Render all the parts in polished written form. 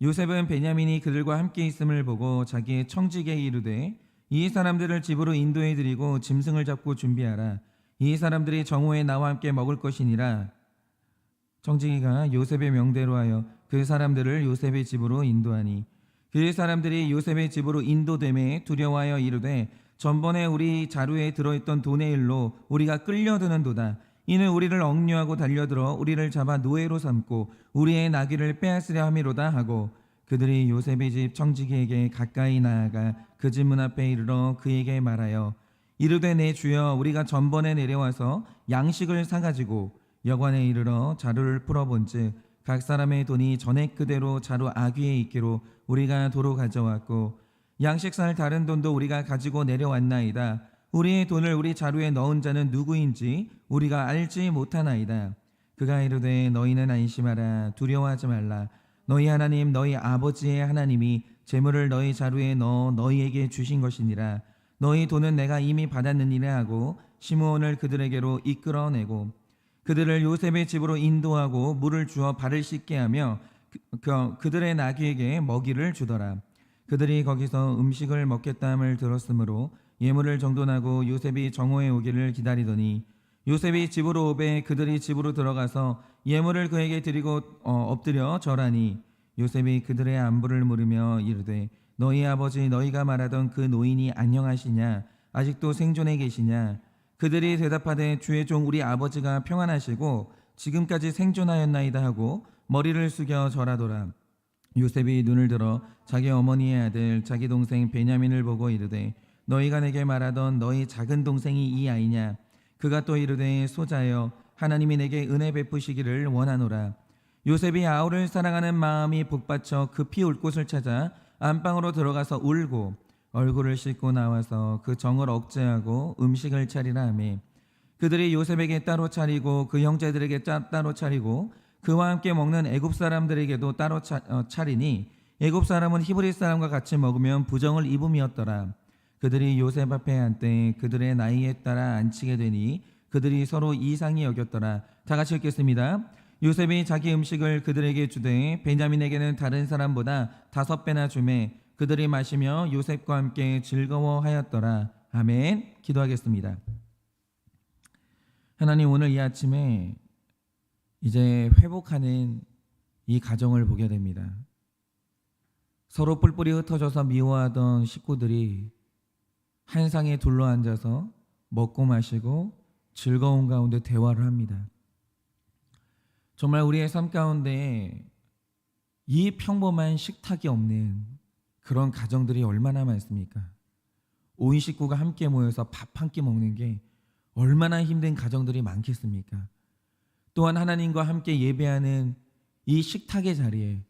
요셉은 베냐민이 그들과 함께 있음을 보고 자기의 청지기에 이르되 이 사람들을 집으로 인도해 드리고 짐승을 잡고 준비하라. 이 사람들이 정오에 나와 함께 먹을 것이니라. 청지기가 요셉의 명대로 하여 그 사람들을 요셉의 집으로 인도하니 그 사람들이 요셉의 집으로 인도됨에 두려워하여 이르되 전번에 우리 자루에 들어있던 돈의 일로 우리가 끌려드는도다. 이는 우리를 억류하고 달려들어 우리를 잡아 노예로 삼고 우리의 나귀를 빼앗으려 함이로다 하고 그들이 요셉의 집 청지기에게 가까이 나아가 그 집 문 앞에 이르러 그에게 말하여 이르되 내 주여 우리가 전번에 내려와서 양식을 사가지고 여관에 이르러 자루를 풀어본즉 각 사람의 돈이 전액 그대로 자루 아귀에 있기로 우리가 도로 가져왔고 양식 살 다른 돈도 우리가 가지고 내려왔나이다. 우리의 돈을 우리 자루에 넣은 자는 누구인지 우리가 알지 못하나이다. 그가 이르되 너희는 안심하라. 두려워하지 말라. 너희 하나님 너희 아버지의 하나님이 재물을 너희 자루에 넣어 너희에게 주신 것이니라. 너희 돈은 내가 이미 받았느니라 하고 시므온을 그들에게로 이끌어내고 그들을 요셉의 집으로 인도하고 물을 주어 발을 씻게 하며 그들의 나귀에게 먹이를 주더라. 그들이 거기서 음식을 먹겠다함을 들었으므로 예물을 정돈하고 요셉이 정오에 오기를 기다리더니 요셉이 집으로 오매 그들이 집으로 들어가서 예물을 그에게 드리고 엎드려 절하니 요셉이 그들의 안부를 물으며 이르되 너희 아버지 너희가 말하던 그 노인이 안녕하시냐 아직도 생존해 계시냐. 그들이 대답하되 주의 종 우리 아버지가 평안하시고 지금까지 생존하였나이다 하고 머리를 숙여 절하더라. 요셉이 눈을 들어 자기 어머니의 아들 자기 동생 베냐민을 보고 이르되 너희가 내게 말하던 너희 작은 동생이 이 아이냐. 그가 또 이르되 소자여 하나님이 내게 은혜 베푸시기를 원하노라. 요셉이 아우를 사랑하는 마음이 북받쳐 급히 울 곳을 찾아 안방으로 들어가서 울고 얼굴을 씻고 나와서 그 정을 억제하고 음식을 차리라 하매 그들이 요셉에게 따로 차리고 그 형제들에게 따로 차리고 그와 함께 먹는 애굽 사람들에게도 따로 차리니 애굽 사람은 히브리 사람과 같이 먹으면 부정을 입음이었더라. 그들이 요셉 앞에 한때 그들의 나이에 따라 앉히게 되니 그들이 서로 이상히 여겼더라. 다 같이 읽겠습니다. 요셉이 자기 음식을 그들에게 주되 베냐민에게는 다른 사람보다 5배나 주매 그들이 마시며 요셉과 함께 즐거워하였더라. 아멘. 기도하겠습니다. 하나님, 오늘 이 아침에 이제 회복하는 이 가정을 보게 됩니다. 서로 뿔뿔이 흩어져서 미워하던 식구들이 한 상에 둘러앉아서 먹고 마시고 즐거운 가운데 대화를 합니다. 정말 우리의 삶 가운데 이 평범한 식탁이 없는 그런 가정들이 얼마나 많습니까? 5인 식구가 함께 모여서 밥 한 끼 먹는 게 얼마나 힘든 가정들이 많겠습니까? 또한 하나님과 함께 예배하는 이 식탁의 자리에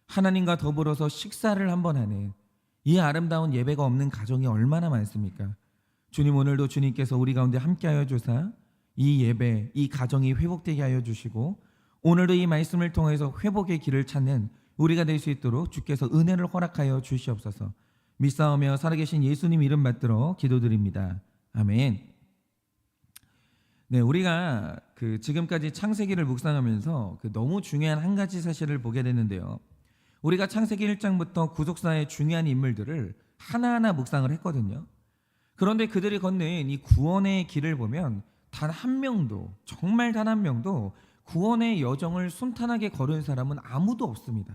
하나님과 더불어서 식사를 한번 하는 이 아름다운 예배가 없는 가정이 얼마나 많습니까? 주님, 오늘도 주님께서 우리 가운데 함께하여 주사 이 예배, 이 가정이 회복되게 하여 주시고 오늘도 이 말씀을 통해서 회복의 길을 찾는 우리가 될 수 있도록 주께서 은혜를 허락하여 주시옵소서. 믿사오며 살아계신 예수님 이름 받들어 기도드립니다. 아멘. 네, 우리가 지금까지 창세기를 묵상하면서 너무 중요한 한 가지 사실을 보게 되는데요. 우리가 창세기 1장부터 구속사의 중요한 인물들을 하나하나 묵상을 했거든요. 그런데 그들이 걷는 이 구원의 길을 보면 단 한 명도, 정말 단 한 명도 구원의 여정을 순탄하게 걸은 사람은 아무도 없습니다.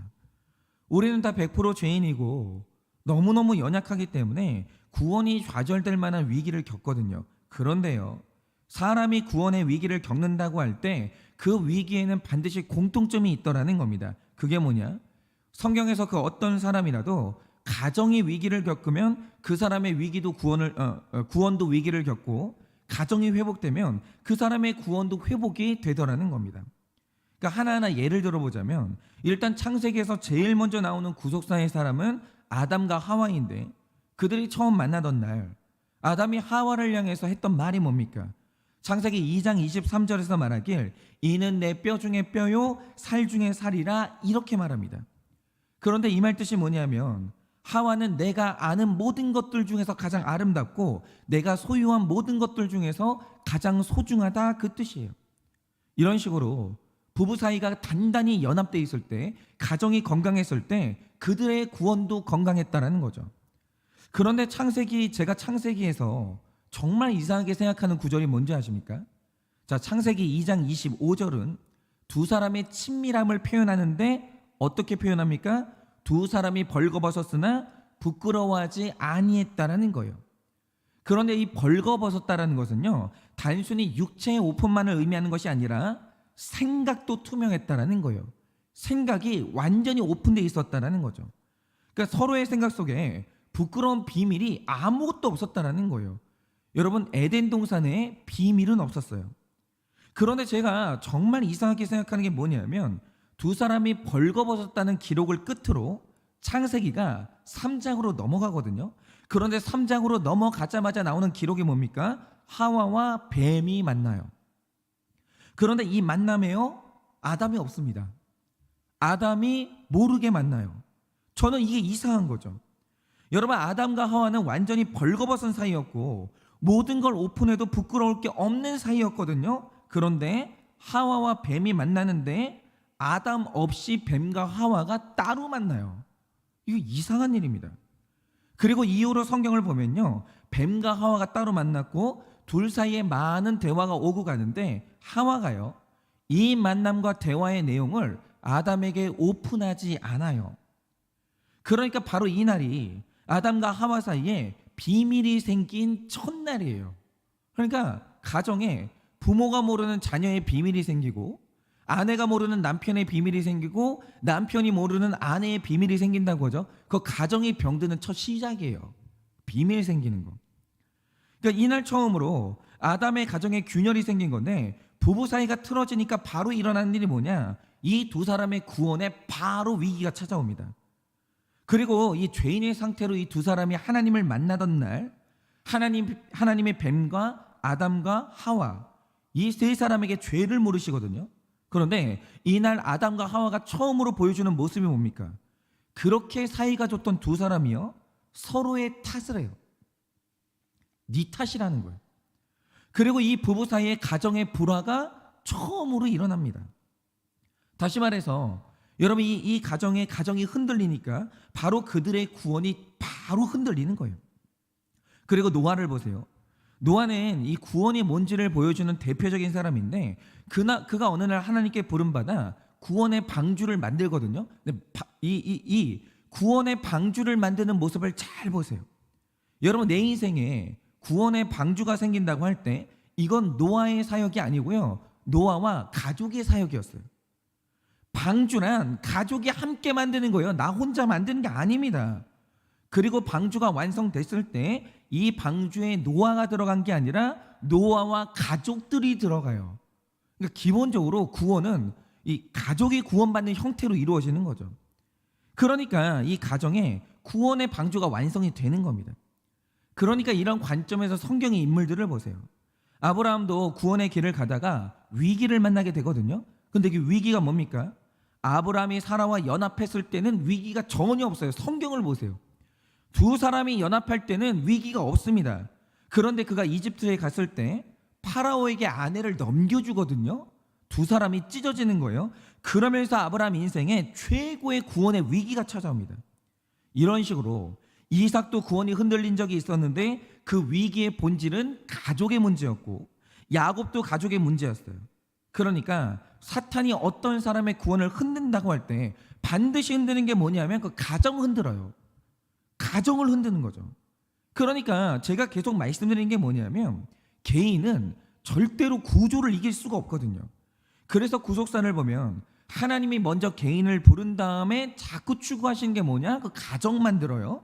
우리는 다 100% 죄인이고 너무너무 연약하기 때문에 구원이 좌절될 만한 위기를 겪거든요. 그런데요, 사람이 구원의 위기를 겪는다고 할 때 그 위기에는 반드시 공통점이 있더라는 겁니다. 그게 뭐냐? 성경에서 그 어떤 사람이라도 가정이 위기를 겪으면 그 사람의 위기도 구원도 위기를 겪고 가정이 회복되면 그 사람의 구원도 회복이 되더라는 겁니다. 그러니까 하나하나 예를 들어보자면 일단 창세기에서 제일 먼저 나오는 구속사의 사람은 아담과 하와인데 그들이 처음 만나던 날 아담이 하와를 향해서 했던 말이 뭡니까? 창세기 2장 23절에서 말하길 이는 내 뼈 중에 뼈요 살 중에 살이라 이렇게 말합니다. 그런데 이 말 뜻이 뭐냐면 하와는 내가 아는 모든 것들 중에서 가장 아름답고 내가 소유한 모든 것들 중에서 가장 소중하다 그 뜻이에요. 이런 식으로 부부 사이가 단단히 연합되어 있을 때, 가정이 건강했을 때 그들의 구원도 건강했다라는 거죠. 그런데 제가 창세기에서 정말 이상하게 생각하는 구절이 뭔지 아십니까? 자, 창세기 2장 25절은 두 사람의 친밀함을 표현하는데 어떻게 표현합니까? 두 사람이 벌거벗었으나 부끄러워하지 아니했다라는 거예요. 그런데 이 벌거벗었다라는 것은요, 단순히 육체의 오픈만을 의미하는 것이 아니라 생각도 투명했다라는 거예요. 생각이 완전히 오픈되어 있었다라는 거죠. 그러니까 서로의 생각 속에 부끄러운 비밀이 아무것도 없었다라는 거예요. 여러분, 에덴 동산에 비밀은 없었어요. 그런데 제가 정말 이상하게 생각하는 게 뭐냐면, 두 사람이 벌거벗었다는 기록을 끝으로 창세기가 3장으로 넘어가거든요. 그런데 3장으로 넘어가자마자 나오는 기록이 뭡니까? 하와와 뱀이 만나요. 그런데 이 만남에요, 아담이 없습니다. 아담이 모르게 만나요. 저는 이게 이상한 거죠. 여러분, 아담과 하와는 완전히 벌거벗은 사이였고 모든 걸 오픈해도 부끄러울 게 없는 사이였거든요. 그런데 하와와 뱀이 만나는데 아담 없이 뱀과 하와가 따로 만나요. 이거 이상한 일입니다. 그리고 이후로 성경을 보면요, 뱀과 하와가 따로 만났고 둘 사이에 많은 대화가 오고 가는데 하와가요, 이 만남과 대화의 내용을 아담에게 오픈하지 않아요. 그러니까 바로 이 날이 아담과 하와 사이에 비밀이 생긴 첫날이에요. 그러니까 가정에 부모가 모르는 자녀의 비밀이 생기고, 아내가 모르는 남편의 비밀이 생기고, 남편이 모르는 아내의 비밀이 생긴다고 하죠. 그 가정이 병드는 첫 시작이에요. 비밀 생기는 거. 그러니까 이날 처음으로 아담의 가정에 균열이 생긴 건데, 부부 사이가 틀어지니까 바로 일어나는 일이 뭐냐? 이 두 사람의 구원에 바로 위기가 찾아옵니다. 그리고 이 죄인의 상태로 이 두 사람이 하나님을 만나던 날, 하나님의 뱀과 아담과 하와, 이 세 사람에게 죄를 물으시거든요. 그런데 이날 아담과 하와가 처음으로 보여주는 모습이 뭡니까? 그렇게 사이가 좋던 두 사람이요, 서로의 탓을 해요. 네 탓이라는 거예요. 그리고 이 부부 사이의 가정의 불화가 처음으로 일어납니다. 다시 말해서 여러분, 이 가정이 흔들리니까 바로 그들의 구원이 바로 흔들리는 거예요. 그리고 노아를 보세요. 노아는 이 구원이 뭔지를 보여주는 대표적인 사람인데, 그가 어느 날 하나님께 부름받아 구원의 방주를 만들거든요. 근데 이 구원의 방주를 만드는 모습을 잘 보세요. 여러분, 내 인생에 구원의 방주가 생긴다고 할 때 이건 노아의 사역이 아니고요, 노아와 가족의 사역이었어요. 방주란 가족이 함께 만드는 거예요. 나 혼자 만드는 게 아닙니다. 그리고 방주가 완성됐을 때 이 방주에 노아가 들어간 게 아니라 노아와 가족들이 들어가요. 그러니까 기본적으로 구원은 이 가족이 구원받는 형태로 이루어지는 거죠. 그러니까 이 가정에 구원의 방주가 완성이 되는 겁니다. 그러니까 이런 관점에서 성경의 인물들을 보세요. 아브라함도 구원의 길을 가다가 위기를 만나게 되거든요. 근데 그 위기가 뭡니까? 아브라함이 사라와 연합했을 때는 위기가 전혀 없어요. 성경을 보세요. 두 사람이 연합할 때는 위기가 없습니다. 그런데 그가 이집트에 갔을 때 파라오에게 아내를 넘겨주거든요. 두 사람이 찢어지는 거예요. 그러면서 아브라함 인생에 최고의 구원의 위기가 찾아옵니다. 이런 식으로 이삭도 구원이 흔들린 적이 있었는데 그 위기의 본질은 가족의 문제였고, 야곱도 가족의 문제였어요. 그러니까 사탄이 어떤 사람의 구원을 흔든다고 할 때 반드시 흔드는 게 뭐냐면 그 가정 흔들어요. 가정을 흔드는 거죠. 그러니까 제가 계속 말씀드리는 게 뭐냐면, 개인은 절대로 구조를 이길 수가 없거든요. 그래서 구속사를 보면 하나님이 먼저 개인을 부른 다음에 자꾸 추구하시는 게 뭐냐? 그 가정 만들어요.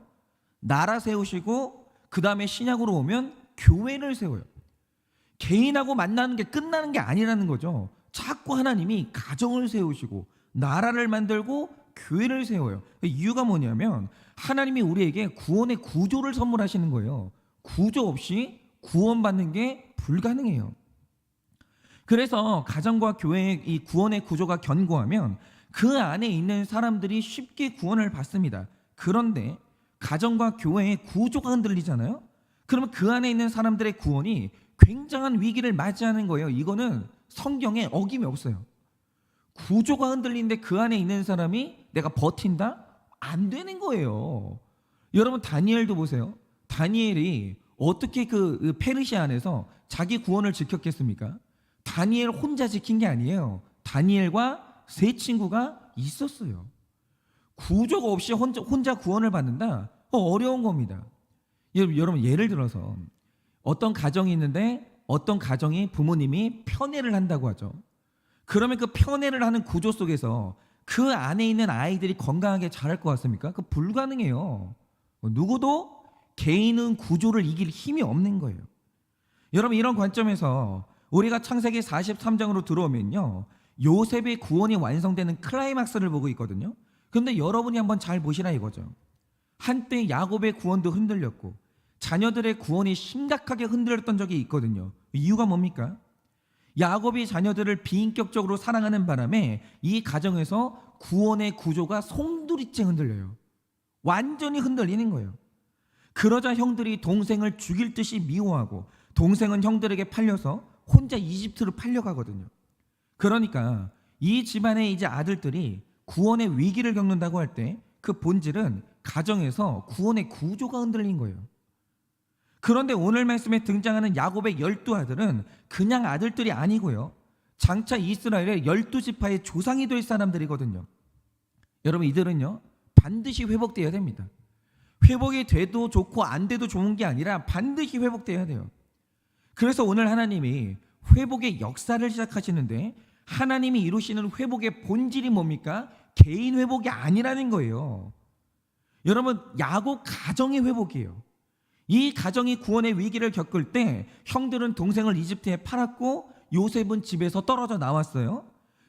나라 세우시고 그 다음에 신약으로 오면 교회를 세워요. 개인하고 만나는 게 끝나는 게 아니라는 거죠. 자꾸 하나님이 가정을 세우시고 나라를 만들고 교회를 세워요. 이유가 뭐냐면 하나님이 우리에게 구원의 구조를 선물하시는 거예요. 구조 없이 구원받는 게 불가능해요. 그래서 가정과 교회의 이 구원의 구조가 견고하면 그 안에 있는 사람들이 쉽게 구원을 받습니다. 그런데 가정과 교회의 구조가 흔들리잖아요. 그러면 그 안에 있는 사람들의 구원이 굉장한 위기를 맞이하는 거예요. 이거는 성경에 어김이 없어요. 구조가 흔들리는데 그 안에 있는 사람이 내가 버틴다? 안 되는 거예요. 여러분 다니엘도 보세요. 다니엘이 어떻게 그 페르시아 안에서 자기 구원을 지켰겠습니까? 다니엘 혼자 지킨 게 아니에요. 다니엘과 세 친구가 있었어요. 구조가 없이 혼자 구원을 받는다? 어려운 겁니다. 여러분 예를 들어서 어떤 가정이 있는데 어떤 가정이 부모님이 편애를 한다고 하죠. 그러면 그 편애를 하는 구조 속에서 그 안에 있는 아이들이 건강하게 자랄 것 같습니까? 그 불가능해요. 누구도 개인은 구조를 이길 힘이 없는 거예요. 여러분 이런 관점에서 우리가 창세기 43장으로 들어오면요, 요셉의 구원이 완성되는 클라이막스를 보고 있거든요. 그런데 여러분이 한번 잘 보시라 이거죠. 한때 야곱의 구원도 흔들렸고 자녀들의 구원이 심각하게 흔들렸던 적이 있거든요. 이유가 뭡니까? 야곱이 자녀들을 비인격적으로 사랑하는 바람에 이 가정에서 구원의 구조가 송두리째 흔들려요. 완전히 흔들리는 거예요. 그러자 형들이 동생을 죽일 듯이 미워하고 동생은 형들에게 팔려서 혼자 이집트로 팔려가거든요. 그러니까 이 집안의 이제 아들들이 구원의 위기를 겪는다고 할 때 그 본질은 가정에서 구원의 구조가 흔들린 거예요. 그런데 오늘 말씀에 등장하는 야곱의 12아들은 그냥 아들들이 아니고요, 장차 이스라엘의 12지파의 조상이 될 사람들이거든요. 여러분 이들은요 반드시 회복되어야 됩니다. 회복이 돼도 좋고 안 돼도 좋은 게 아니라 반드시 회복되어야 돼요. 그래서 오늘 하나님이 회복의 역사를 시작하시는데 하나님이 이루시는 회복의 본질이 뭡니까? 개인 회복이 아니라는 거예요. 여러분 야곱 가정의 회복이에요. 이 가정이 구원의 위기를 겪을 때 형들은 동생을 이집트에 팔았고 요셉은 집에서 떨어져 나왔어요.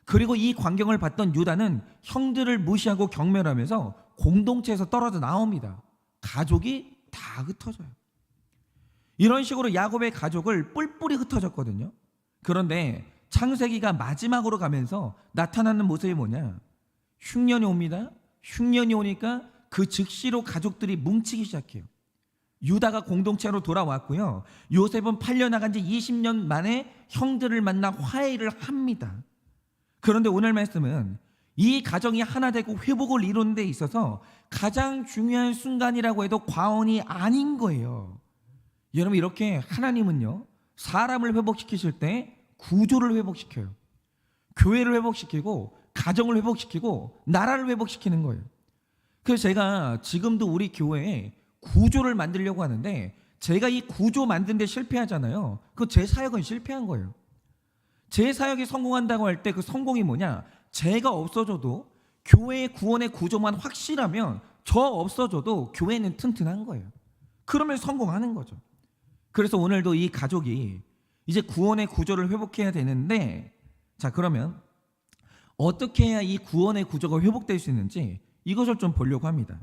그리고 이 광경을 봤던 유다는 형들을 무시하고 경멸하면서 공동체에서 떨어져 나옵니다. 가족이 다 흩어져요. 이런 식으로 야곱의 가족을 뿔뿔이 흩어졌거든요. 그런데 창세기가 마지막으로 가면서 나타나는 모습이 뭐냐? 흉년이 옵니다. 흉년이 오니까 그 즉시로 가족들이 뭉치기 시작해요. 유다가 공동체로 돌아왔고요, 요셉은 팔려나간 지 20년 만에 형들을 만나 화해를 합니다. 그런데 오늘 말씀은 이 가정이 하나 되고 회복을 이루는 데 있어서 가장 중요한 순간이라고 해도 과언이 아닌 거예요. 여러분 이렇게 하나님은요 사람을 회복시키실 때 구조를 회복시켜요. 교회를 회복시키고 가정을 회복시키고 나라를 회복시키는 거예요. 그래서 제가 지금도 우리 교회에 구조를 만들려고 하는데 제가 이 구조 만드는 데 실패하잖아요. 그 제 사역은 실패한 거예요. 제 사역이 성공한다고 할 때 그 성공이 뭐냐? 제가 없어져도 교회의 구원의 구조만 확실하면 저 없어져도 교회는 튼튼한 거예요. 그러면 성공하는 거죠. 그래서 오늘도 이 가족이 이제 구원의 구조를 회복해야 되는데, 자 그러면 어떻게 해야 이 구원의 구조가 회복될 수 있는지 이것을 좀 보려고 합니다.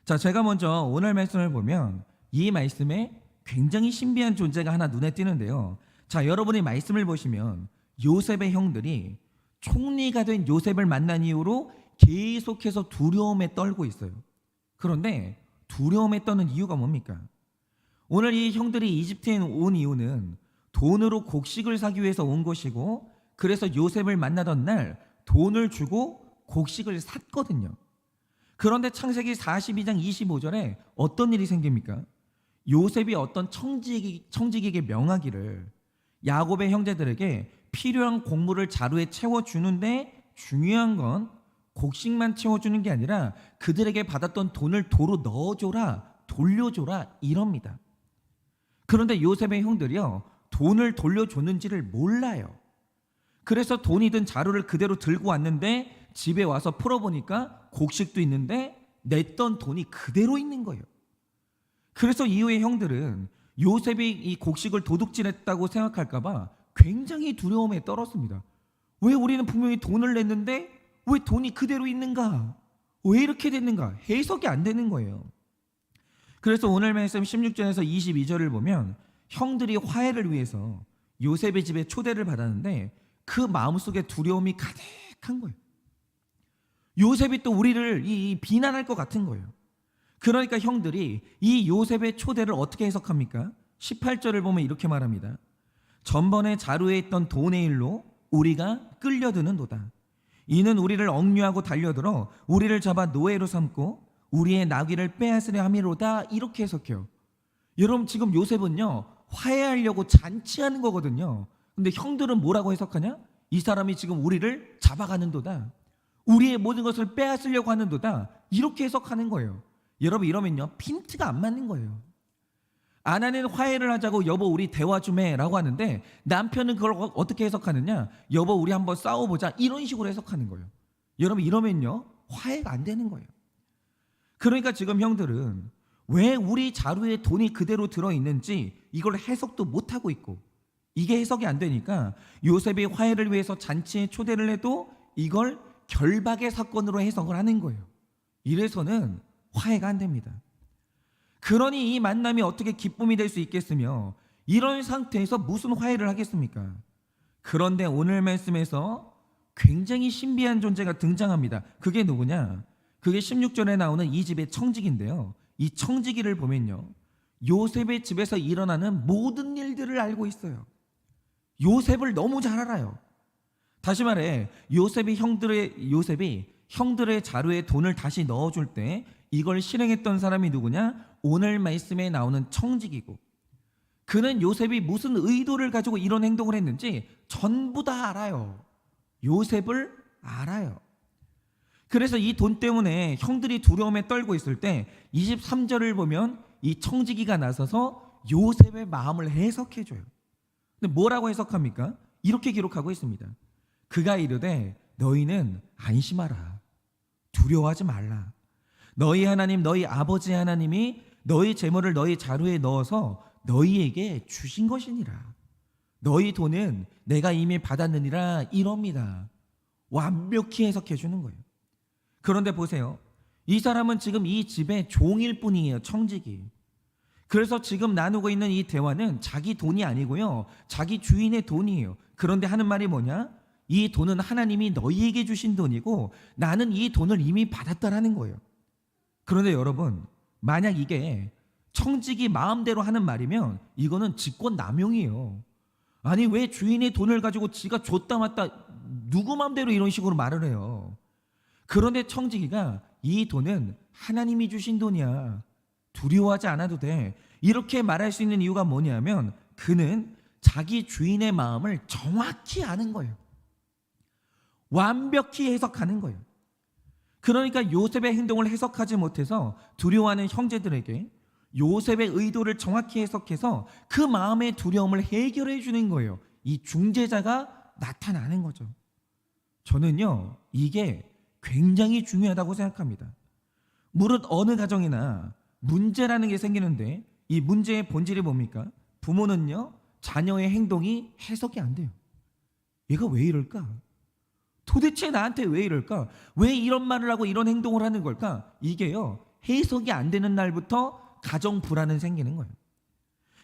자, 제가 먼저 오늘 말씀을 보면 이 말씀에 굉장히 신비한 존재가 하나 눈에 띄는데요. 자, 여러분이 말씀을 보시면 요셉의 형들이 총리가 된 요셉을 만난 이후로 계속해서 두려움에 떨고 있어요. 그런데 두려움에 떠는 이유가 뭡니까? 오늘 이 형들이 이집트에 온 이유는 돈으로 곡식을 사기 위해서 온 것이고, 그래서 요셉을 만나던 날 돈을 주고 곡식을 샀거든요. 그런데 창세기 42장 25절에 어떤 일이 생깁니까? 요셉이 어떤 청지기에게 명하기를 야곱의 형제들에게 필요한 곡물을 자루에 채워주는데, 중요한 건 곡식만 채워주는 게 아니라 그들에게 받았던 돈을 도로 넣어줘라, 돌려줘라 이럽니다. 그런데 요셉의 형들이요 돈을 돌려줬는지를 몰라요. 그래서 돈이 든 자루를 그대로 들고 왔는데 집에 와서 풀어보니까 곡식도 있는데 냈던 돈이 그대로 있는 거예요. 그래서 이후에 형들은 요셉이 이 곡식을 도둑질했다고 생각할까봐 굉장히 두려움에 떨었습니다. 왜 우리는 분명히 돈을 냈는데 왜 돈이 그대로 있는가? 왜 이렇게 됐는가? 해석이 안 되는 거예요. 그래서 오늘 말씀 16절에서 22절을 보면 형들이 화해를 위해서 요셉의 집에 초대를 받았는데 그 마음속에 두려움이 가득한 거예요. 요셉이 또 우리를 비난할 것 같은 거예요. 그러니까 형들이 이 요셉의 초대를 어떻게 해석합니까? 18절을 보면 이렇게 말합니다. 전번에 자루에 있던 돈의 일로 우리가 끌려드는도다. 이는 우리를 억류하고 달려들어 우리를 잡아 노예로 삼고 우리의 나귀를 빼앗으려 함이로다. 이렇게 해석해요. 여러분, 지금 요셉은요 화해하려고 잔치하는 거거든요. 근데 형들은 뭐라고 해석하냐? 이 사람이 지금 우리를 잡아가는도다, 우리의 모든 것을 빼앗으려고 하는도다, 이렇게 해석하는 거예요. 여러분, 이러면요 핀트가 안 맞는 거예요. 아내는 화해를 하자고 여보 우리 대화 좀 해라고 하는데 남편은 그걸 어떻게 해석하느냐? 여보 우리 한번 싸워보자, 이런 식으로 해석하는 거예요. 여러분, 이러면요 화해가 안 되는 거예요. 그러니까 지금 형들은 왜 우리 자루에 돈이 그대로 들어있는지 이걸 해석도 못하고 있고, 이게 해석이 안 되니까 요셉이 화해를 위해서 잔치에 초대를 해도 이걸 결박의 사건으로 해석을 하는 거예요. 이래서는 화해가 안 됩니다. 그러니 이 만남이 어떻게 기쁨이 될 수 있겠으며 이런 상태에서 무슨 화해를 하겠습니까? 그런데 오늘 말씀에서 굉장히 신비한 존재가 등장합니다. 그게 누구냐? 그게 16절에 나오는 이 집의 청지기인데요, 이 청지기를 보면요 요셉의 집에서 일어나는 모든 일들을 알고 있어요. 요셉을 너무 잘 알아요. 다시 말해 요셉이 형들의 자루에 돈을 다시 넣어줄 때 이걸 실행했던 사람이 누구냐? 오늘 말씀에 나오는 청지기고, 그는 요셉이 무슨 의도를 가지고 이런 행동을 했는지 전부 다 알아요. 요셉을 알아요. 그래서 이 돈 때문에 형들이 두려움에 떨고 있을 때 23절을 보면 이 청지기가 나서서 요셉의 마음을 해석해줘요. 근데 뭐라고 해석합니까? 이렇게 기록하고 있습니다. 그가 이르되 너희는 안심하라, 두려워하지 말라. 너희 하나님 너희 아버지 하나님이 너희 재물을 너희 자루에 넣어서 너희에게 주신 것이니라. 너희 돈은 내가 이미 받았느니라, 이럽니다. 완벽히 해석해 주는 거예요. 그런데 보세요, 이 사람은 지금 이 집의 종일 뿐이에요, 청지기. 그래서 지금 나누고 있는 이 대화는 자기 돈이 아니고요 자기 주인의 돈이에요. 그런데 하는 말이 뭐냐? 이 돈은 하나님이 너희에게 주신 돈이고 나는 이 돈을 이미 받았다라는 거예요. 그런데 여러분, 만약 이게 청지기 마음대로 하는 말이면 이거는 직권남용이에요. 아니 왜 주인의 돈을 가지고 지가 줬다 맞다 누구 마음대로 이런 식으로 말을 해요. 그런데 청지기가 이 돈은 하나님이 주신 돈이야, 두려워하지 않아도 돼, 이렇게 말할 수 있는 이유가 뭐냐면 그는 자기 주인의 마음을 정확히 아는 거예요. 완벽히 해석하는 거예요. 그러니까 요셉의 행동을 해석하지 못해서 두려워하는 형제들에게 요셉의 의도를 정확히 해석해서 그 마음의 두려움을 해결해 주는 거예요. 이 중재자가 나타나는 거죠. 저는요 이게 굉장히 중요하다고 생각합니다. 무릇 어느 가정이나 문제라는 게 생기는데 이 문제의 본질이 뭡니까? 부모는요 자녀의 행동이 해석이 안 돼요. 얘가 왜 이럴까? 도대체 나한테 왜 이럴까? 왜 이런 말을 하고 이런 행동을 하는 걸까? 이게요 해석이 안 되는 날부터 가정 불안은 생기는 거예요.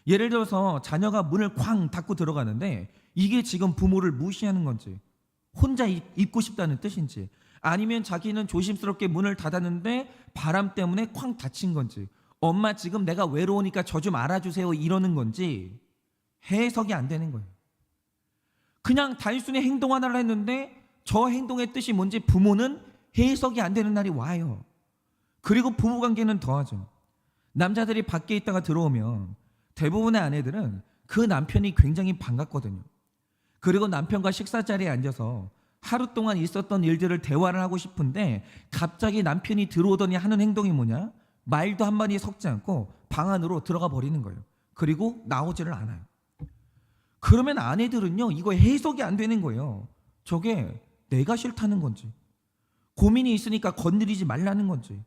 예를 들어서 자녀가 문을 쾅 닫고 들어가는데 이게 지금 부모를 무시하는 건지 혼자 있고 싶다는 뜻인지, 아니면 자기는 조심스럽게 문을 닫았는데 바람 때문에 쾅 닫힌 건지, 엄마 지금 내가 외로우니까 저 좀 알아주세요 이러는 건지 해석이 안 되는 거예요. 그냥 단순히 행동 하나를 했는데 저 행동의 뜻이 뭔지 부모는 해석이 안 되는 날이 와요. 그리고 부부관계는 더하죠. 남자들이 밖에 있다가 들어오면 대부분의 아내들은 그 남편이 굉장히 반갑거든요. 그리고 남편과 식사 자리에 앉아서 하루 동안 있었던 일들을 대화를 하고 싶은데 갑자기 남편이 들어오더니 하는 행동이 뭐냐? 말도 한마디 섞지 않고 방 안으로 들어가 버리는 거예요. 그리고 나오지를 않아요. 그러면 아내들은요 이거 해석이 안 되는 거예요. 저게 내가 싫다는 건지, 고민이 있으니까 건드리지 말라는 건지,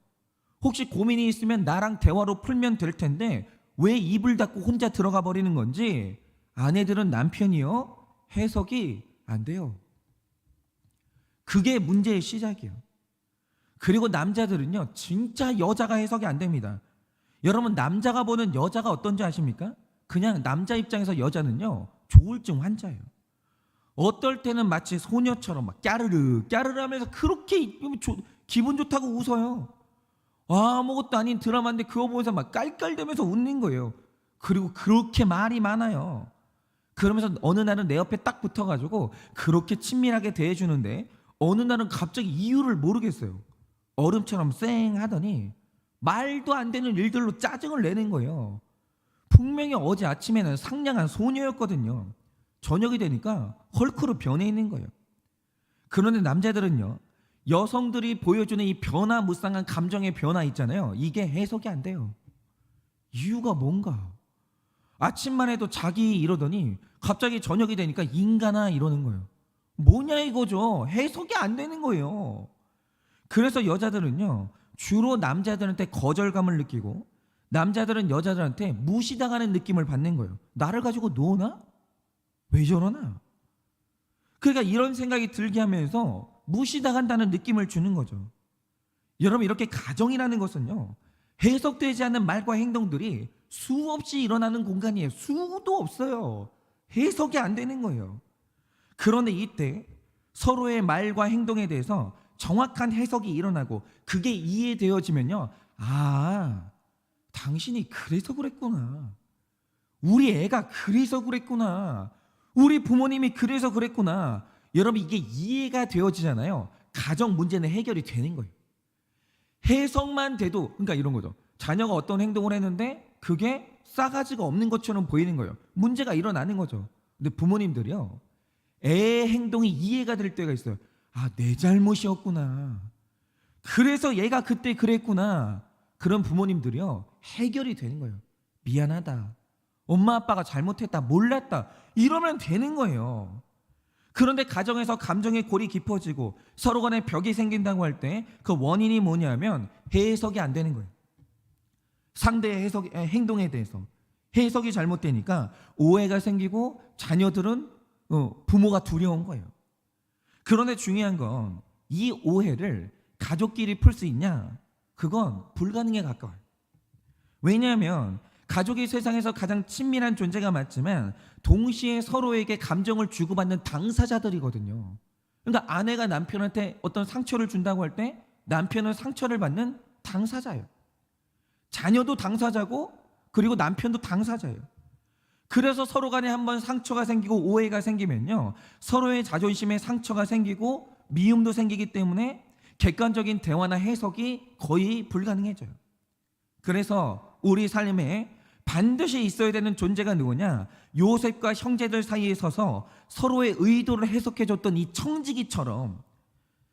혹시 고민이 있으면 나랑 대화로 풀면 될 텐데 왜 입을 닫고 혼자 들어가 버리는 건지 아내들은 남편이요 해석이 안 돼요. 그게 문제의 시작이에요. 그리고 남자들은요 진짜 여자가 해석이 안 됩니다. 여러분, 남자가 보는 여자가 어떤지 아십니까? 그냥 남자 입장에서 여자는요 조울증 환자예요. 어떨 때는 마치 소녀처럼 막 까르르 까르르 하면서 그렇게 기분 좋다고 웃어요. 아무것도 아닌 드라마인데 그거 보면서 막 깔깔대면서 웃는 거예요. 그리고 그렇게 말이 많아요. 그러면서 어느 날은 내 옆에 딱 붙어가지고 그렇게 친밀하게 대해주는데 어느 날은 갑자기 이유를 모르겠어요. 얼음처럼 쌩 하더니 말도 안 되는 일들로 짜증을 내는 거예요. 분명히 어제 아침에는 상냥한 소녀였거든요. 저녁이 되니까 헐크로 변해 있는 거예요. 그런데 남자들은요, 여성들이 보여주는 이 변화무쌍한 감정의 변화 있잖아요. 이게 해석이 안 돼요. 이유가 뭔가? 아침만 해도 자기 이러더니 갑자기 저녁이 되니까 인간아 이러는 거예요. 뭐냐 이거죠. 해석이 안 되는 거예요. 그래서 여자들은요, 주로 남자들한테 거절감을 느끼고 남자들은 여자들한테 무시당하는 느낌을 받는 거예요. 나를 가지고 노나? 왜 저러나? 그러니까 이런 생각이 들게 하면서 무시당한다는 느낌을 주는 거죠. 여러분, 이렇게 가정이라는 것은요, 해석되지 않는 말과 행동들이 수없이 일어나는 공간이에요. 수도 없어요. 해석이 안 되는 거예요. 그런데 이때 서로의 말과 행동에 대해서 정확한 해석이 일어나고 그게 이해되어지면요, 아, 당신이 그래서 그랬구나. 우리 애가 그래서 그랬구나. 우리 부모님이 그래서 그랬구나. 여러분, 이게 이해가 되어지잖아요. 가정 문제는 해결이 되는 거예요. 해석만 돼도, 그러니까 이런 거죠. 자녀가 어떤 행동을 했는데 그게 싸가지가 없는 것처럼 보이는 거예요. 문제가 일어나는 거죠. 근데 부모님들이요, 애의 행동이 이해가 될 때가 있어요. 아, 내 잘못이었구나. 그래서 얘가 그때 그랬구나. 그런 부모님들이요, 해결이 되는 거예요. 미안하다. 엄마 아빠가 잘못했다. 몰랐다. 이러면 되는 거예요. 그런데 가정에서 감정의 골이 깊어지고 서로 간에 벽이 생긴다고 할 때 그 원인이 뭐냐면 해석이 안 되는 거예요. 상대의 행동에 대해서 해석이 잘못되니까 오해가 생기고 자녀들은 부모가 두려운 거예요. 그런데 중요한 건 이 오해를 가족끼리 풀 수 있냐? 그건 불가능에 가까워요. 왜냐하면 가족이 세상에서 가장 친밀한 존재가 맞지만 동시에 서로에게 감정을 주고받는 당사자들이거든요. 그러니까 아내가 남편한테 어떤 상처를 준다고 할 때 남편은 상처를 받는 당사자예요. 자녀도 당사자고 그리고 남편도 당사자예요. 그래서 서로 간에 한번 상처가 생기고 오해가 생기면요, 서로의 자존심에 상처가 생기고 미움도 생기기 때문에 객관적인 대화나 해석이 거의 불가능해져요. 그래서 우리 삶에 반드시 있어야 되는 존재가 누구냐? 요셉과 형제들 사이에 서서 서로의 의도를 해석해줬던 이 청지기처럼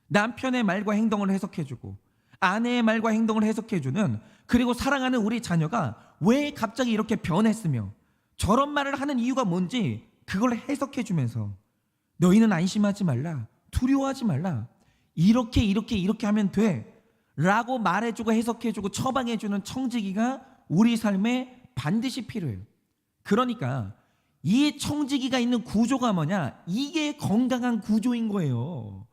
남편의 말과 행동을 해석해주고 아내의 말과 행동을 해석해주는, 그리고 사랑하는 우리 자녀가 왜 갑자기 이렇게 변했으며 저런 말을 하는 이유가 뭔지 그걸 해석해주면서 너희는 안심하지 말라, 두려워하지 말라, 이렇게 하면 돼 라고 말해주고 해석해주고 처방해주는 청지기가 우리 삶에 반드시 필요해요. 그러니까 이 청지기가 있는 구조가 뭐냐? 이게 건강한 구조인 거예요.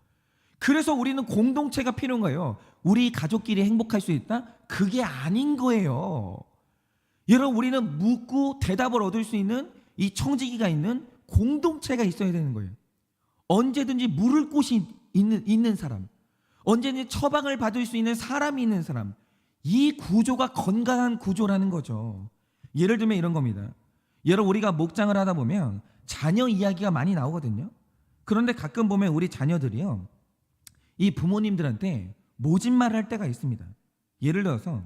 그래서 우리는 공동체가 필요한 거예요. 우리 가족끼리 행복할 수 있다? 그게 아닌 거예요. 여러분, 우리는 묻고 대답을 얻을 수 있는 이 청지기가 있는 공동체가 있어야 되는 거예요. 언제든지 물을 곳이 있는 사람, 언제든지 처방을 받을 수 있는 사람이 있는 사람, 이 구조가 건강한 구조라는 거죠. 예를 들면 이런 겁니다. 여러분, 우리가 목장을 하다 보면 자녀 이야기가 많이 나오거든요. 그런데 가끔 보면 우리 자녀들이요, 이 부모님들한테 모진 말을 할 때가 있습니다. 예를 들어서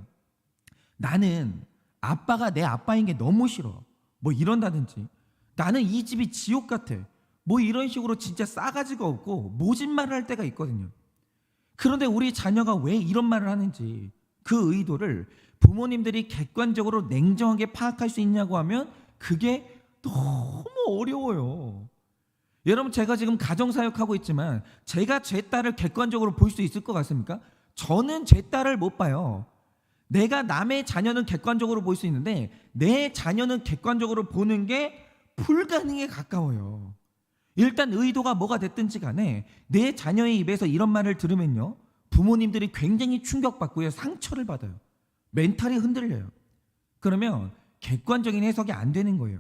나는 아빠가 내 아빠인 게 너무 싫어, 뭐 이런다든지, 나는 이 집이 지옥 같아, 뭐 이런 식으로 진짜 싸가지가 없고 모진 말을 할 때가 있거든요. 그런데 우리 자녀가 왜 이런 말을 하는지 그 의도를 부모님들이 객관적으로 냉정하게 파악할 수 있냐고 하면 그게 너무 어려워요. 여러분, 제가 지금 가정사역하고 있지만 제가 제 딸을 객관적으로 볼 수 있을 것 같습니까? 저는 제 딸을 못 봐요. 내가 남의 자녀는 객관적으로 볼 수 있는데 내 자녀는 객관적으로 보는 게 불가능에 가까워요. 일단 의도가 뭐가 됐든지 간에 내 자녀의 입에서 이런 말을 들으면요, 부모님들이 굉장히 충격받고요, 상처를 받아요. 멘탈이 흔들려요. 그러면 객관적인 해석이 안 되는 거예요.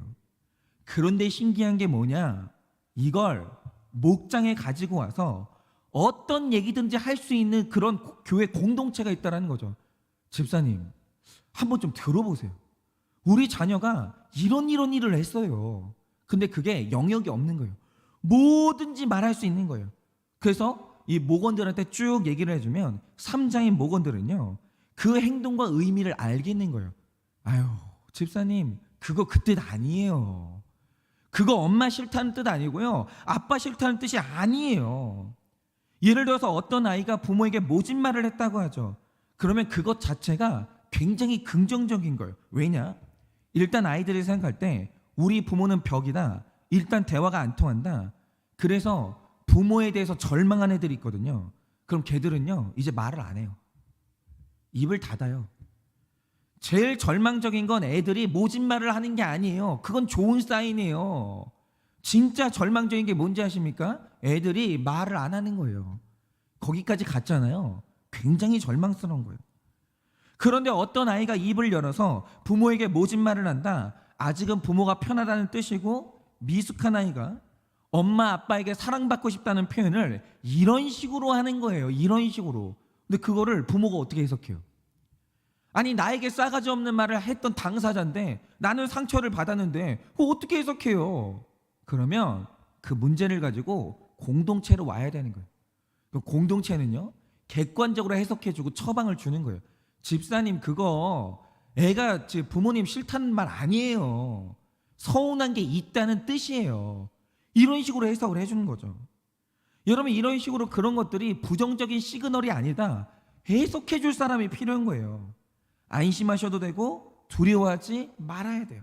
그런데 신기한 게 뭐냐? 이걸 목장에 가지고 와서 어떤 얘기든지 할 수 있는 그런 교회 공동체가 있다는 거죠. 집사님, 한번 좀 들어보세요. 우리 자녀가 이런 일을 했어요. 근데 그게 영역이 없는 거예요. 뭐든지 말할 수 있는 거예요. 그래서 이 목원들한테 쭉 얘기를 해주면 3장의 목원들은요, 그 행동과 의미를 알겠는 거예요. 아유, 집사님, 그거 그 뜻 아니에요. 그거 엄마 싫다는 뜻 아니고요, 아빠 싫다는 뜻이 아니에요. 예를 들어서 어떤 아이가 부모에게 모진 말을 했다고 하죠. 그러면 그것 자체가 굉장히 긍정적인 거예요. 왜냐? 일단 아이들이 생각할 때 우리 부모는 벽이다, 일단 대화가 안 통한다, 그래서 부모에 대해서 절망한 애들이 있거든요. 그럼 걔들은요, 이제 말을 안 해요. 입을 닫아요. 제일 절망적인 건 애들이 모진 말을 하는 게 아니에요. 그건 좋은 사인이에요. 진짜 절망적인 게 뭔지 아십니까? 애들이 말을 안 하는 거예요. 거기까지 갔잖아요. 굉장히 절망스러운 거예요. 그런데 어떤 아이가 입을 열어서 부모에게 모진 말을 한다, 아직은 부모가 편하다는 뜻이고, 미숙한 아이가 엄마 아빠에게 사랑받고 싶다는 표현을 이런 식으로 하는 거예요. 이런 식으로. 근데 그거를 부모가 어떻게 해석해요? 아니, 나에게 싸가지 없는 말을 했던 당사자인데 나는 상처를 받았는데 그거 어떻게 해석해요? 그러면 그 문제를 가지고 공동체로 와야 되는 거예요. 그 공동체는요, 객관적으로 해석해주고 처방을 주는 거예요. 집사님, 그거 애가 부모님 싫다는 말 아니에요. 서운한 게 있다는 뜻이에요. 이런 식으로 해석을 해주는 거죠. 여러분, 이런 식으로 그런 것들이 부정적인 시그널이 아니다, 해석해 줄 사람이 필요한 거예요. 안심하셔도 되고 두려워하지 말아야 돼요.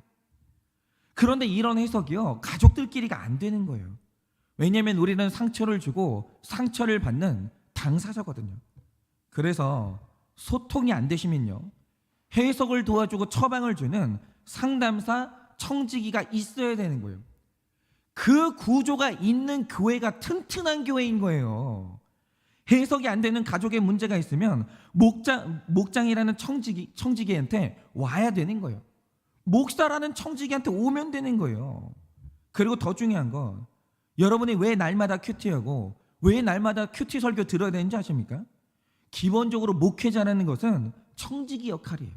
그런데 이런 해석이요, 가족들끼리가 안 되는 거예요. 왜냐하면 우리는 상처를 주고 상처를 받는 당사자거든요. 그래서 소통이 안 되시면요, 해석을 도와주고 처방을 주는 상담사, 청지기가 있어야 되는 거예요. 그 구조가 있는 교회가 튼튼한 교회인 거예요. 해석이 안 되는 가족의 문제가 있으면 목장이라는 청지기한테 와야 되는 거예요. 목사라는 청지기한테 오면 되는 거예요. 그리고 더 중요한 건, 여러분이 왜 날마다 큐티하고 왜 날마다 큐티 설교 들어야 되는지 아십니까? 기본적으로 목회자라는 것은 청지기 역할이에요.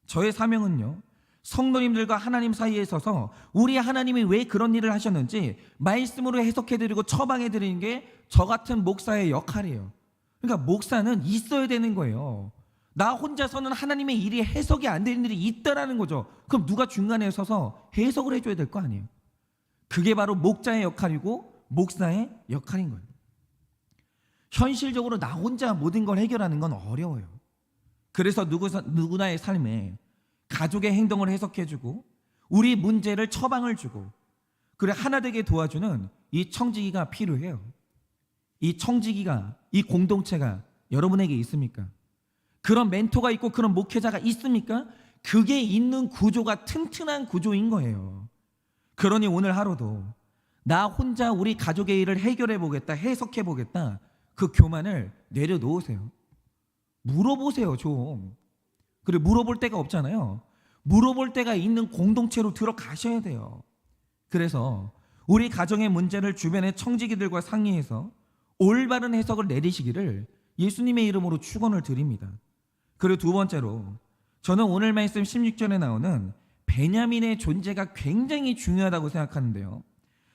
저의 사명은요, 성도님들과 하나님 사이에 서서 우리 하나님이 왜 그런 일을 하셨는지 말씀으로 해석해드리고 처방해드리는 게 저 같은 목사의 역할이에요. 그러니까 목사는 있어야 되는 거예요. 나 혼자서는 하나님의 일이 해석이 안 되는 일이 있다라는 거죠. 그럼 누가 중간에 서서 해석을 해줘야 될 거 아니에요. 그게 바로 목자의 역할이고 목사의 역할인 거예요. 현실적으로 나 혼자 모든 걸 해결하는 건 어려워요. 그래서 누구나의 삶에 가족의 행동을 해석해주고 우리 문제를 처방을 주고 그래 하나 되게 도와주는 이 청지기가 필요해요. 이 청지기가, 이 공동체가 여러분에게 있습니까? 그런 멘토가 있고 그런 목회자가 있습니까? 그게 있는 구조가 튼튼한 구조인 거예요. 그러니 오늘 하루도 나 혼자 우리 가족의 일을 해결해 보겠다, 해석해 보겠다, 그 교만을 내려놓으세요. 물어보세요 좀. 그리고 물어볼 데가 없잖아요. 물어볼 데가 있는 공동체로 들어가셔야 돼요. 그래서 우리 가정의 문제를 주변의 청지기들과 상의해서 올바른 해석을 내리시기를 예수님의 이름으로 축원을 드립니다. 그리고 두 번째로, 저는 오늘 말씀 16절에 나오는 베냐민의 존재가 굉장히 중요하다고 생각하는데요.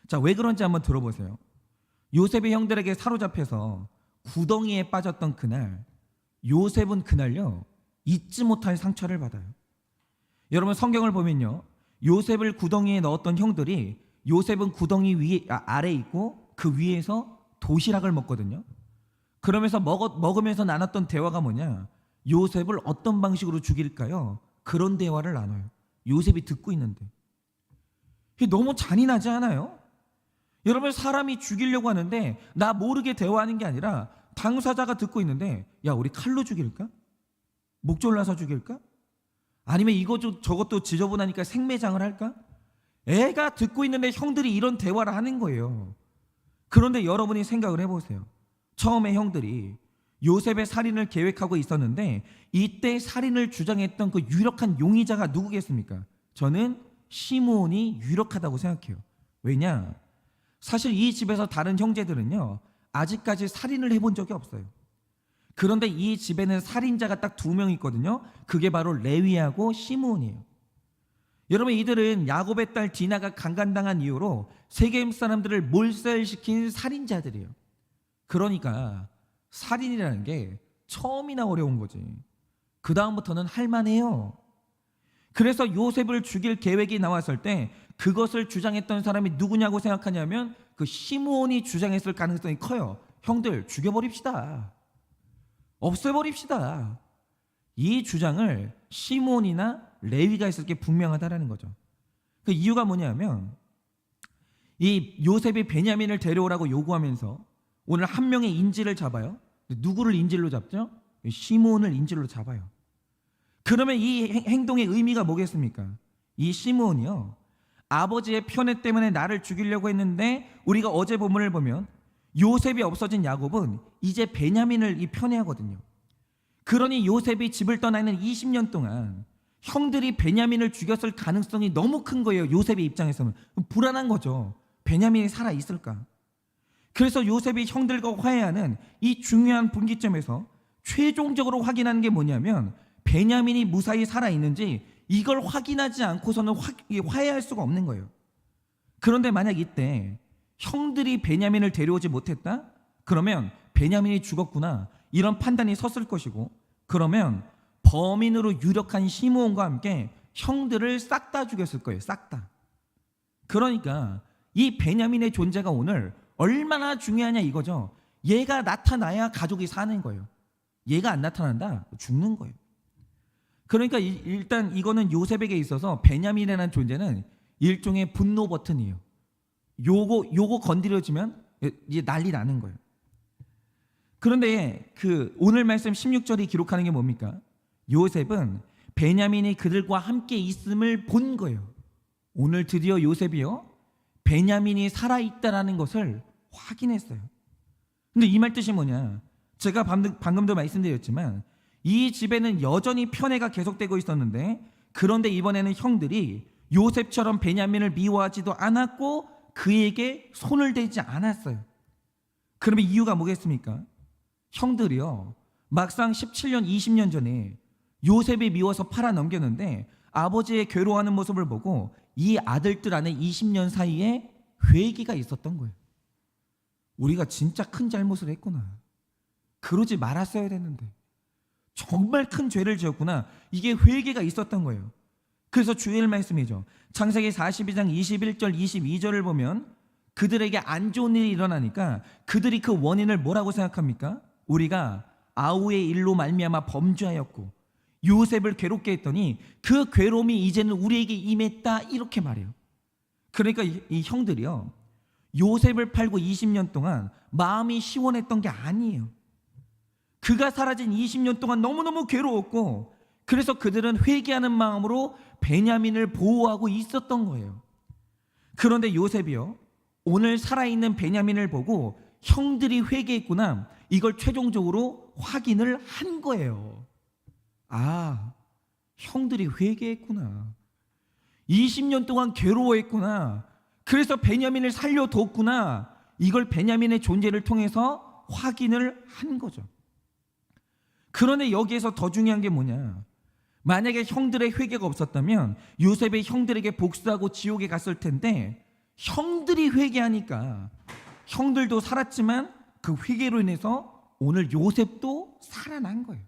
자, 왜 그런지 한번 들어보세요. 요셉의 형들에게 사로잡혀서 구덩이에 빠졌던 그날, 요셉은 그날요, 잊지 못할 상처를 받아요. 여러분, 성경을 보면요, 요셉을 구덩이에 넣었던 형들이 요셉은 구덩이 아래 있고 그 위에서 도시락을 먹거든요. 그러면서 먹으면서 나눴던 대화가 뭐냐? 요셉을 어떤 방식으로 죽일까요? 그런 대화를 나눠요. 요셉이 듣고 있는데. 이게 너무 잔인하지 않아요? 여러분, 사람이 죽이려고 하는데 나 모르게 대화하는 게 아니라 당사자가 듣고 있는데, 야, 우리 칼로 죽일까? 목 졸라서 죽일까? 아니면 저것도 지저분하니까 생매장을 할까? 애가 듣고 있는데 형들이 이런 대화를 하는 거예요. 그런데 여러분이 생각을 해보세요. 처음에 형들이 요셉의 살인을 계획하고 있었는데 이때 살인을 주장했던 그 유력한 용의자가 누구겠습니까? 저는 시므온이 유력하다고 생각해요. 왜냐? 사실 이 집에서 다른 형제들은요, 아직까지 살인을 해본 적이 없어요. 그런데 이 집에는 살인자가 딱 2명 있거든요. 그게 바로 레위하고 시므온이에요. 여러분, 이들은 야곱의 딸 디나가 강간당한 이유로 세겜 사람들을 몰살시킨 살인자들이에요. 그러니까 살인이라는 게 처음이나 어려운 거지. 그 다음부터는 할만해요. 그래서 요셉을 죽일 계획이 나왔을 때 그것을 주장했던 사람이 누구냐고 생각하냐면 그 시므온이 주장했을 가능성이 커요. 형들 죽여버립시다. 없애버립시다. 이 주장을 시므온이나 레위가 했을 게 분명하다라는 거죠. 그 이유가 뭐냐면 이 요셉이 베냐민을 데려오라고 요구하면서 오늘 한 명의 인질을 잡아요. 누구를 인질로 잡죠? 시므온을 인질로 잡아요. 그러면 이 행동의 의미가 뭐겠습니까? 이 시므온이요, 아버지의 편애 때문에 나를 죽이려고 했는데 우리가 어제 본문을 보면 요셉이 없어진 야곱은 이제 베냐민을 편애하거든요. 그러니 요셉이 집을 떠나 있는 20년 동안 형들이 베냐민을 죽였을 가능성이 너무 큰 거예요. 요셉의 입장에서는 불안한 거죠. 베냐민이 살아있을까? 그래서 요셉이 형들과 화해하는 이 중요한 분기점에서 최종적으로 확인하는 게 뭐냐면 베냐민이 무사히 살아있는지 이걸 확인하지 않고서는 화해할 수가 없는 거예요. 그런데 만약 이때 형들이 베냐민을 데려오지 못했다? 그러면 베냐민이 죽었구나, 이런 판단이 섰을 것이고, 그러면 범인으로 유력한 시므온과 함께 형들을 싹 다 죽였을 거예요. 싹 다. 그러니까 이 베냐민의 존재가 오늘 얼마나 중요하냐 이거죠. 얘가 나타나야 가족이 사는 거예요. 얘가 안 나타난다? 죽는 거예요. 그러니까 일단 이거는 요셉에게 있어서 베냐민이라는 존재는 일종의 분노 버튼이에요. 요거 건드려지면 이제 난리 나는 거예요. 그런데 그 오늘 말씀 16절이 기록하는 게 뭡니까? 요셉은 베냐민이 그들과 함께 있음을 본 거예요. 오늘 드디어 요셉이요, 베냐민이 살아있다라는 것을 확인했어요. 근데 이 말 뜻이 뭐냐? 제가 방금도 말씀드렸지만 이 집에는 여전히 편애가 계속되고 있었는데, 그런데 이번에는 형들이 요셉처럼 베냐민을 미워하지도 않았고 그에게 손을 대지 않았어요. 그러면 이유가 뭐겠습니까? 형들이요, 막상 17년 20년 전에 요셉이 미워서 팔아 넘겼는데 아버지의 괴로워하는 모습을 보고 이 아들들 안에 20년 사이에 회개가 있었던 거예요. 우리가 진짜 큰 잘못을 했구나, 그러지 말았어야 됐는데 정말 큰 죄를 지었구나, 이게 회개가 있었던 거예요. 그래서 주일 말씀이죠. 창세기 42장 21절 22절을 보면 그들에게 안 좋은 일이 일어나니까 그들이 그 원인을 뭐라고 생각합니까? 우리가 아우의 일로 말미암아 범죄하였고 요셉을 괴롭게 했더니 그 괴로움이 이제는 우리에게 임했다, 이렇게 말해요. 그러니까 이 형들이요, 요셉을 팔고 20년 동안 마음이 시원했던 게 아니에요. 그가 사라진 20년 동안 너무너무 괴로웠고, 그래서 그들은 회개하는 마음으로 베냐민을 보호하고 있었던 거예요. 그런데 요셉이요, 오늘 살아있는 베냐민을 보고 형들이 회개했구나, 이걸 최종적으로 확인을 한 거예요. 아, 형들이 회개했구나, 20년 동안 괴로워했구나, 그래서 베냐민을 살려뒀구나, 이걸 베냐민의 존재를 통해서 확인을 한 거죠. 그런데 여기에서 더 중요한 게 뭐냐? 만약에 형들의 회개가 없었다면 요셉의 형들에게 복수하고 지옥에 갔을 텐데, 형들이 회개하니까 형들도 살았지만 그 회개로 인해서 오늘 요셉도 살아난 거예요.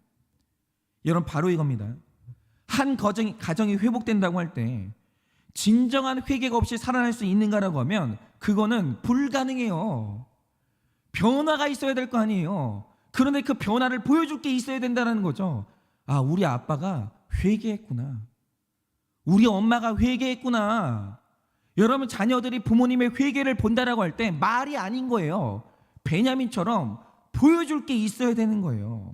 여러분, 바로 이겁니다. 한 가정이 회복된다고 할 때 진정한 회개가 없이 살아날 수 있는가라고 하면 그거는 불가능해요. 변화가 있어야 될 거 아니에요. 그런데 그 변화를 보여줄 게 있어야 된다는 거죠. 아, 우리 아빠가 회개했구나, 우리 엄마가 회개했구나. 여러분, 자녀들이 부모님의 회개를 본다라고 할 때 말이 아닌 거예요. 베냐민처럼 보여줄 게 있어야 되는 거예요.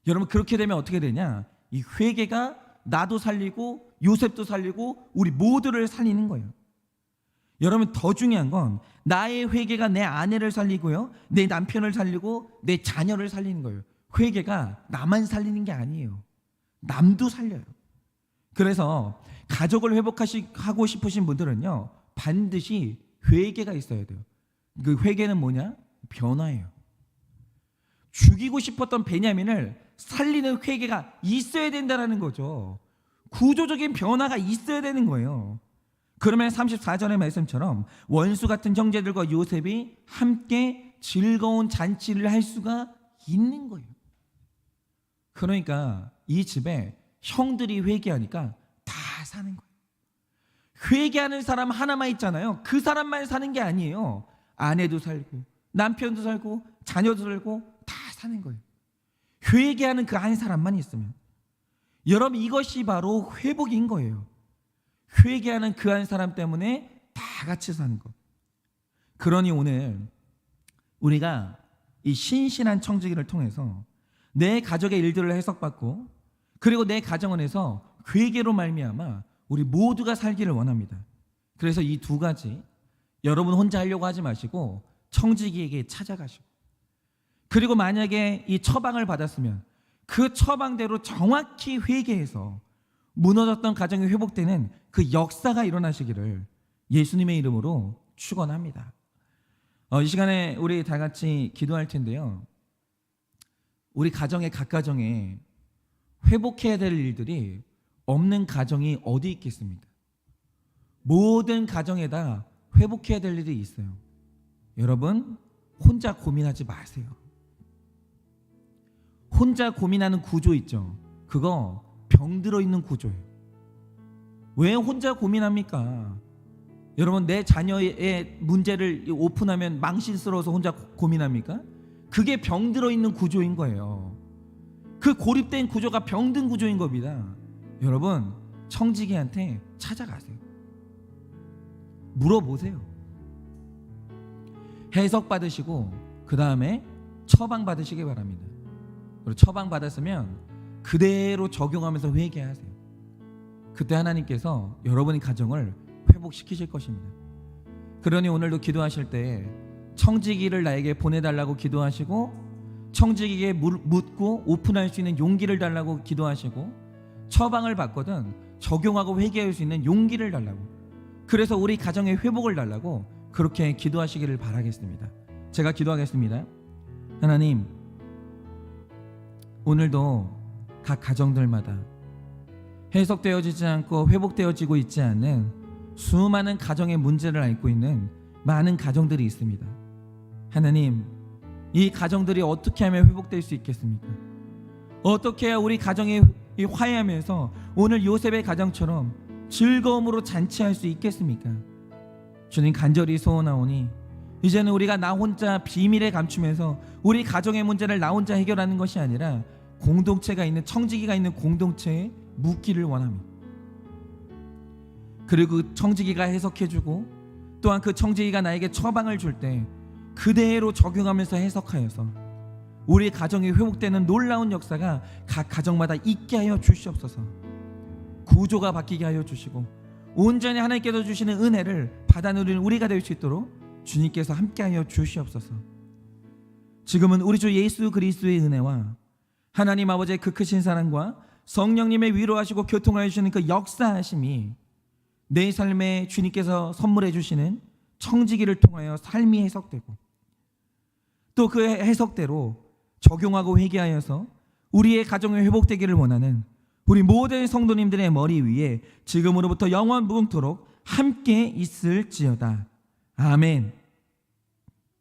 여러분, 그렇게 되면 어떻게 되냐? 이 회개가 나도 살리고 요셉도 살리고 우리 모두를 살리는 거예요. 여러분, 더 중요한 건 나의 회개가 내 아내를 살리고요, 내 남편을 살리고 내 자녀를 살리는 거예요. 회개가 나만 살리는 게 아니에요. 남도 살려요. 그래서 가족을 회복하고 싶으신 분들은요, 반드시 회개가 있어야 돼요. 그 회개는 뭐냐? 변화예요. 죽이고 싶었던 베냐민을 살리는 회개가 있어야 된다는 거죠. 구조적인 변화가 있어야 되는 거예요. 그러면 34절의 말씀처럼 원수 같은 형제들과 요셉이 함께 즐거운 잔치를 할 수가 있는 거예요. 그러니까 이 집에 형들이 회개하니까 다 사는 거예요. 회개하는 사람 하나만 있잖아요. 그 사람만 사는 게 아니에요. 아내도 살고 남편도 살고 자녀도 살고 다 사는 거예요. 회개하는 그 한 사람만 있으면. 여러분, 이것이 바로 회복인 거예요. 회개하는 그 한 사람 때문에 다 같이 사는 것. 그러니 오늘 우리가 이 신실한 청지기를 통해서 내 가족의 일들을 해석받고, 그리고 내 가정 안에서 회개로 말미암아 우리 모두가 살기를 원합니다. 그래서 이 두 가지 여러분 혼자 하려고 하지 마시고 청지기에게 찾아가시고, 그리고 만약에 이 처방을 받았으면 그 처방대로 정확히 회개해서 무너졌던 가정이 회복되는 그 역사가 일어나시기를 예수님의 이름으로 축원합니다. 이 시간에 우리 다 같이 기도할 텐데요. 우리 가정의 각 가정에 회복해야 될 일들이 없는 가정이 어디 있겠습니까? 모든 가정에다 회복해야 될 일이 있어요. 여러분, 혼자 고민하지 마세요. 혼자 고민하는 구조 있죠? 그거 병들어 있는 구조예요. 왜 혼자 고민합니까? 여러분, 내 자녀의 문제를 오픈하면 망신스러워서 혼자 고민합니까? 그게 병들어 있는 구조인 거예요. 그 고립된 구조가 병든 구조인 겁니다. 여러분, 청지기한테 찾아가세요. 물어보세요. 해석 받으시고 그 다음에 처방 받으시기 바랍니다. 그리고 처방 받았으면 그대로 적용하면서 회개하세요. 그때 하나님께서 여러분의 가정을 회복시키실 것입니다. 그러니 오늘도 기도하실 때 청지기를 나에게 보내달라고 기도하시고, 청지기에게 묻고 오픈할 수 있는 용기를 달라고 기도하시고, 처방을 받거든 적용하고 회개할 수 있는 용기를 달라고, 그래서 우리 가정의 회복을 달라고 그렇게 기도하시기를 바라겠습니다. 제가 기도하겠습니다. 하나님, 오늘도 각 가정들마다 해석되어지지 않고 회복되어지고 있지 않는 수많은 가정의 문제를 앓고 있는 많은 가정들이 있습니다. 하나님, 이 가정들이 어떻게 하면 회복될 수 있겠습니까? 어떻게 해야 우리 가정이 화해하면서 오늘 요셉의 가정처럼 즐거움으로 잔치할 수 있겠습니까? 주님, 간절히 소원하오니 이제는 우리가 나 혼자 비밀에 감추면서 우리 가정의 문제를 나 혼자 해결하는 것이 아니라 공동체가 있는, 청지기가 있는 공동체에 묻기를 원합니다. 그리고 그 청지기가 해석해주고, 또한 그 청지기가 나에게 처방을 줄 때 그대로 적용하면서 해석하여서 우리 가정이 회복되는 놀라운 역사가 각 가정마다 있게 하여 주시옵소서. 구조가 바뀌게 하여 주시고 온전히 하나님께서 주시는 은혜를 받아 누리는 우리가 될 수 있도록 주님께서 함께하여 주시옵소서. 지금은 우리 주 예수 그리스도의 은혜와 하나님 아버지의 그 크신 사랑과 성령님의 위로하시고 교통하여 주시는 그 역사하심이 내 삶에 주님께서 선물해 주시는 청지기를 통하여 삶이 해석되고, 또 그 해석대로 적용하고 회개하여서 우리의 가정이 회복되기를 원하는 우리 모든 성도님들의 머리 위에 지금으로부터 영원 무궁토록 함께 있을지어다. 아멘.